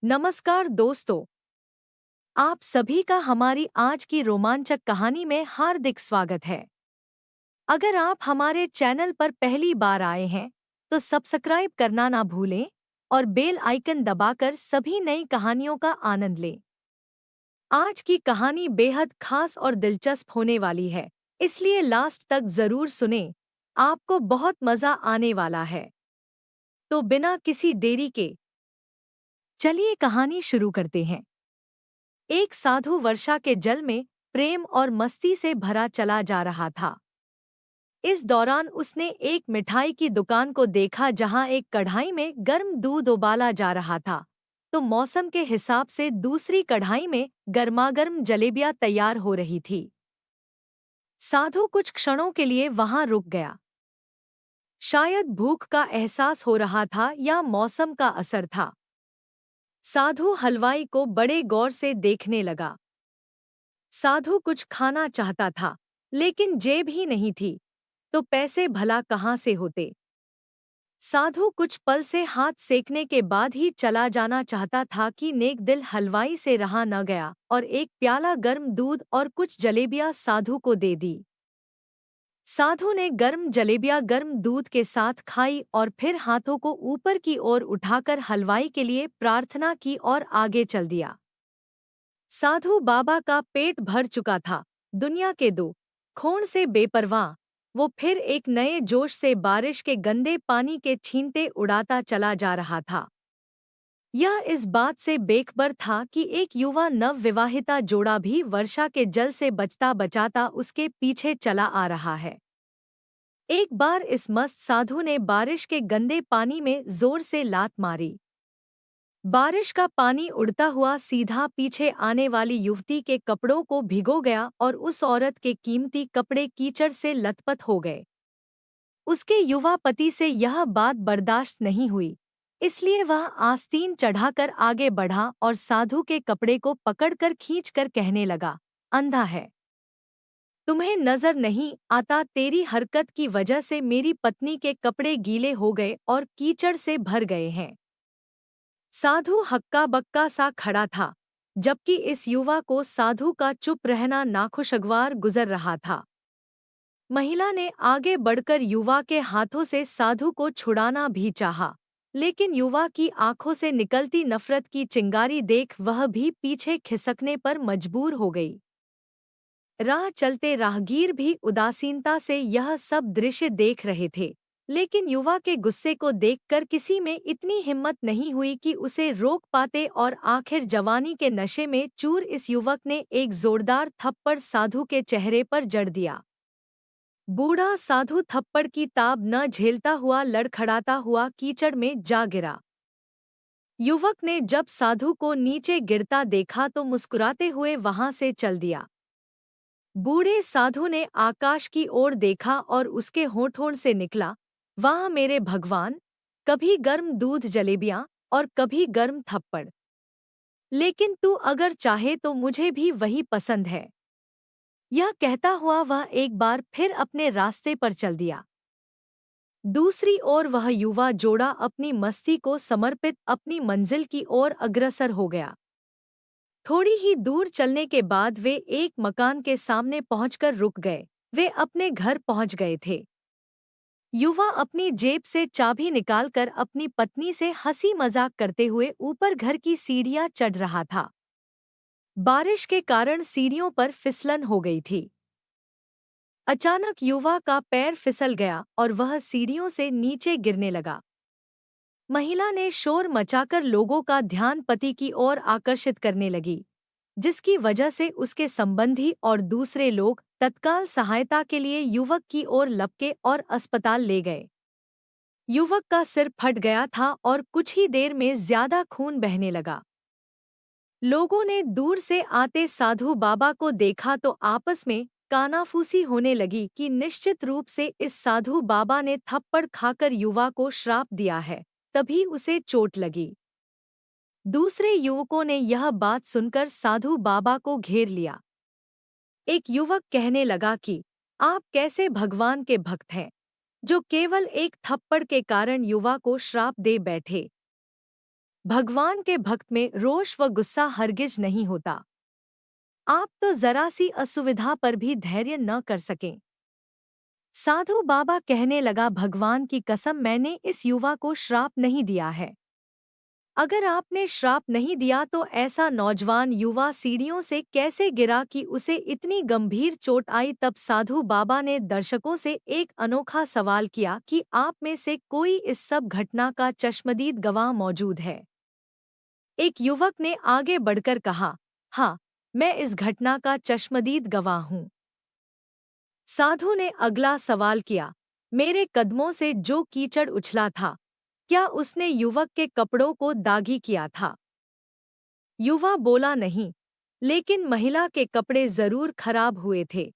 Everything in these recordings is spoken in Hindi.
नमस्कार दोस्तों, आप सभी का हमारी आज की रोमांचक कहानी में हार्दिक स्वागत है। अगर आप हमारे चैनल पर पहली बार आए हैं, तो सब्सक्राइब करना ना भूलें और बेल आइकन दबाकर सभी नई कहानियों का आनंद लें। आज की कहानी बेहद खास और दिलचस्प होने वाली है, इसलिए लास्ट तक जरूर सुनें, आपको बहुत मजा आने वाला है। तो बिना किसी देरी के चलिए कहानी शुरू करते हैं। एक साधु वर्षा के जल में प्रेम और मस्ती से भरा चला जा रहा था। इस दौरान उसने एक मिठाई की दुकान को देखा जहां एक कढ़ाई में गर्म दूध उबाला जा रहा था, तो मौसम के हिसाब से दूसरी कढ़ाई में गर्मागर्म जलेबियां तैयार हो रही थी। साधु कुछ क्षणों के लिए वहां रुक गया। शायद भूख का एहसास हो रहा था या मौसम का असर था। साधु हलवाई को बड़े गौर से देखने लगा। साधु कुछ खाना चाहता था, लेकिन जेब ही नहीं थी, तो पैसे भला कहाँ से होते। साधु कुछ पल से हाथ सेकने के बाद ही चला जाना चाहता था कि नेक दिल हलवाई से रहा न गया और एक प्याला गर्म दूध और कुछ जलेबियां साधु को दे दी। साधु ने गर्म जलेबियां गर्म दूध के साथ खाई और फिर हाथों को ऊपर की ओर उठाकर हलवाई के लिए प्रार्थना की और आगे चल दिया। साधु बाबा का पेट भर चुका था। दुनिया के दो खोण से बेपरवाह वो फिर एक नए जोश से बारिश के गंदे पानी के छींटे उड़ाता चला जा रहा था। यह इस बात से बेखबर था कि एक युवा नवविवाहिता जोड़ा भी वर्षा के जल से बचता बचाता उसके पीछे चला आ रहा है। एक बार इस मस्त साधु ने बारिश के गंदे पानी में जोर से लात मारी। बारिश का पानी उड़ता हुआ सीधा पीछे आने वाली युवती के कपड़ों को भिगो गया और उस औरत के कीमती कपड़े कीचड़ से लथपथ हो गए। उसके युवा पति से यह बात बर्दाश्त नहीं हुई, इसलिए वह आस्तीन चढ़ाकर आगे बढ़ा और साधु के कपड़े को पकड़कर खींचकर कहने लगा, अंधा है, तुम्हें नजर नहीं आता तेरी हरकत की वजह से मेरी पत्नी के कपड़े गीले हो गए और कीचड़ से भर गए हैं। साधु हक्का बक्का सा खड़ा था, जबकि इस युवा को साधु का चुप रहना नाखुशगवार गुजर रहा था। महिला ने आगे बढ़कर युवा के हाथों से साधु को छुड़ाना भी चाहा, लेकिन युवा की आंखों से निकलती नफरत की चिंगारी देख वह भी पीछे खिसकने पर मजबूर हो गई। राह चलते राहगीर भी उदासीनता से यह सब दृश्य देख रहे थे, लेकिन युवा के गुस्से को देखकर किसी में इतनी हिम्मत नहीं हुई कि उसे रोक पाते और आखिर जवानी के नशे में चूर इस युवक ने एक जोरदार थप्पड़ साधु के चेहरे पर जड़ दिया। बूढ़ा साधु थप्पड़ की ताब न झेलता हुआ लड़खड़ाता हुआ कीचड़ में जा गिरा। युवक ने जब साधु को नीचे गिरता देखा तो मुस्कुराते हुए वहां से चल दिया। बूढ़े साधु ने आकाश की ओर देखा और उसके होठों से निकला, वाह मेरे भगवान, कभी गर्म दूध जलेबियां और कभी गर्म थप्पड़। लेकिन तू अगर चाहे तो मुझे भी वही पसंद है। यह कहता हुआ वह एक बार फिर अपने रास्ते पर चल दिया। दूसरी ओर वह युवा जोड़ा अपनी मस्ती को समर्पित अपनी मंजिल की ओर अग्रसर हो गया। थोड़ी ही दूर चलने के बाद वे एक मकान के सामने पहुंचकर रुक गए। वे अपने घर पहुंच गए थे। युवा अपनी जेब से चाबी निकालकर अपनी पत्नी से हंसी मजाक करते हुए ऊपर घर की सीढ़ियां चढ़ रहा था। बारिश के कारण सीढ़ियों पर फिसलन हो गई थी। अचानक युवा का पैर फिसल गया और वह सीढ़ियों से नीचे गिरने लगा। महिला ने शोर मचाकर लोगों का ध्यान पति की ओर आकर्षित करने लगी, जिसकी वजह से उसके संबंधी और दूसरे लोग तत्काल सहायता के लिए युवक की ओर लपके और अस्पताल ले गए। युवक का सिर फट गया था और कुछ ही देर में ज्यादा खून बहने लगा। लोगों ने दूर से आते साधु बाबा को देखा तो आपस में कानाफूसी होने लगी कि निश्चित रूप से इस साधु बाबा ने थप्पड़ खाकर युवा को श्राप दिया है, तभी उसे चोट लगी। दूसरे युवकों ने यह बात सुनकर साधु बाबा को घेर लिया। एक युवक कहने लगा कि आप कैसे भगवान के भक्त हैं, जो केवल एक थप्पड़ के कारण युवा को श्राप दे बैठे। भगवान के भक्त में रोष व गुस्सा हरगिज नहीं होता। आप तो जरा सी असुविधा पर भी धैर्य न कर सकें। साधु बाबा कहने लगा, भगवान की कसम, मैंने इस युवा को श्राप नहीं दिया है। अगर आपने श्राप नहीं दिया तो ऐसा नौजवान युवा सीढ़ियों से कैसे गिरा कि उसे इतनी गंभीर चोट आई। तब साधु बाबा ने दर्शकों से एक अनोखा सवाल किया कि आप में से कोई इस सब घटना का चश्मदीद गवाह मौजूद है। एक युवक ने आगे बढ़कर कहा, हाँ, मैं इस घटना का चश्मदीद गवाह हूँ। साधु ने अगला सवाल किया, मेरे कदमों से जो कीचड़ उछला था, क्या उसने युवक के कपड़ों को दागी किया था? युवा बोला, नहीं, लेकिन महिला के कपड़े जरूर खराब हुए थे।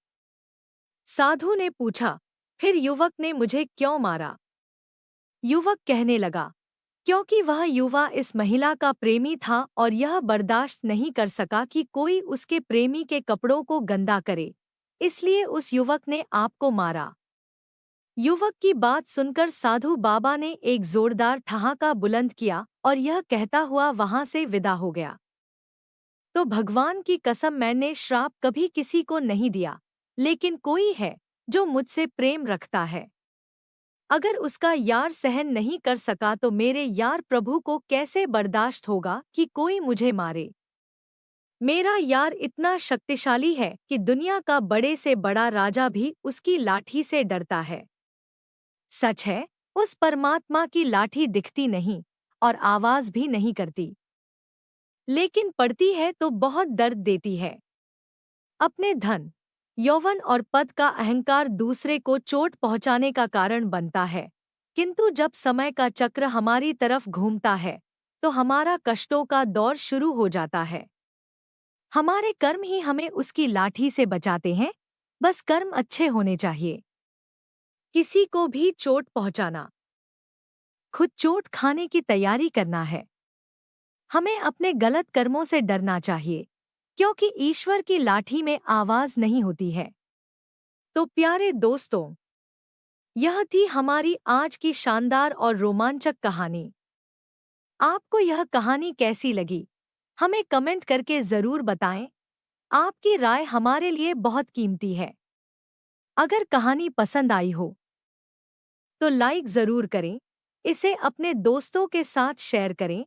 साधु ने पूछा, फिर युवक ने मुझे क्यों मारा? युवक कहने लगा, क्योंकि वह युवा इस महिला का प्रेमी था और यह बर्दाश्त नहीं कर सका कि कोई उसके प्रेमी के कपड़ों को गंदा करे, इसलिए उस युवक ने आपको मारा। युवक की बात सुनकर साधु बाबा ने एक जोरदार ठहाका बुलंद किया और यह कहता हुआ वहां से विदा हो गया। तो भगवान की कसम, मैंने श्राप कभी किसी को नहीं दिया, लेकिन कोई है जो मुझसे प्रेम रखता है। अगर उसका यार सहन नहीं कर सका तो मेरे यार प्रभु को कैसे बर्दाश्त होगा कि कोई मुझे मारे। मेरा यार इतना शक्तिशाली है कि दुनिया का बड़े से बड़ा राजा भी उसकी लाठी से डरता है। सच है, उस परमात्मा की लाठी दिखती नहीं और आवाज भी नहीं करती, लेकिन पड़ती है तो बहुत दर्द देती है। अपने धन, यौवन और पद का अहंकार दूसरे को चोट पहुंचाने का कारण बनता है, किंतु जब समय का चक्र हमारी तरफ घूमता है तो हमारा कष्टों का दौर शुरू हो जाता है। हमारे कर्म ही हमें उसकी लाठी से बचाते हैं, बस कर्म अच्छे होने चाहिए। किसी को भी चोट पहुंचाना, खुद चोट खाने की तैयारी करना है। हमें अपने गलत कर्मों से डरना चाहिए, क्योंकि ईश्वर की लाठी में आवाज नहीं होती है। तो प्यारे दोस्तों, यह थी हमारी आज की शानदार और रोमांचक कहानी। आपको यह कहानी कैसी लगी, हमें कमेंट करके जरूर बताएं। आपकी राय हमारे लिए बहुत कीमती है। अगर कहानी पसंद आई हो तो लाइक जरूर करें, इसे अपने दोस्तों के साथ शेयर करें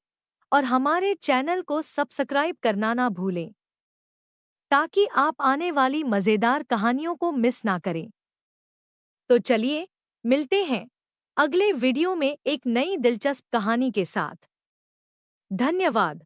और हमारे चैनल को सब्सक्राइब करना ना भूलें, ताकि आप आने वाली मजेदार कहानियों को मिस ना करें। तो चलिए, मिलते हैं अगले वीडियो में एक नई दिलचस्प कहानी के साथ। धन्यवाद।